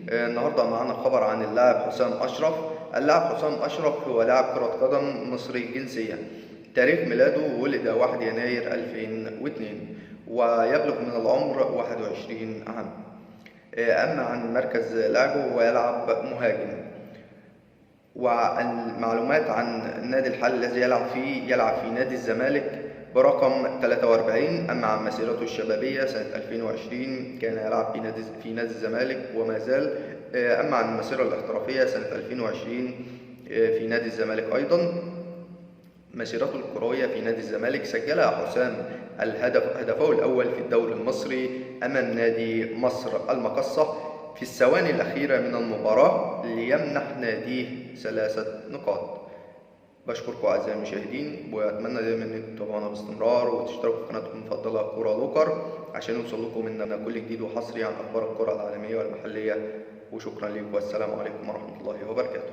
النهارده معانا خبر عن اللاعب حسام أشرف. اللاعب حسام أشرف هو لاعب كرة قدم مصري الجنسية. تاريخ ميلاده ولد 1 يناير 2002 ويبلغ من العمر 21 عام. أما عن مركز لعبه هو يلعب مهاجم. والمعلومات عن النادي الحالي الذي يلعب في نادي الزمالك برقم 43. أما عن مسيرته الشبابية سنة 2020 كان يلعب في نادي الزمالك وما زال. أما عن المسيرة الاحترافية سنة 2020 في نادي الزمالك أيضا. مسيرته الكروية في نادي الزمالك سجلها حسام هدفه الأول في الدوري المصري أمام نادي مصر المقصة في الثواني الأخيرة من المباراة ليمنح ناديه 3 نقاط. بشكركم أعزائي المشاهدين، وأتمنى دايما إنكم تتابعونا باستمرار وتشتركوا في قناتكم المفضلة كورة لوكر عشان يوصل لكم منا كل جديد وحصري عن أخبار الكرة العالمية والمحلية. وشكرا لكم والسلام عليكم ورحمة الله وبركاته.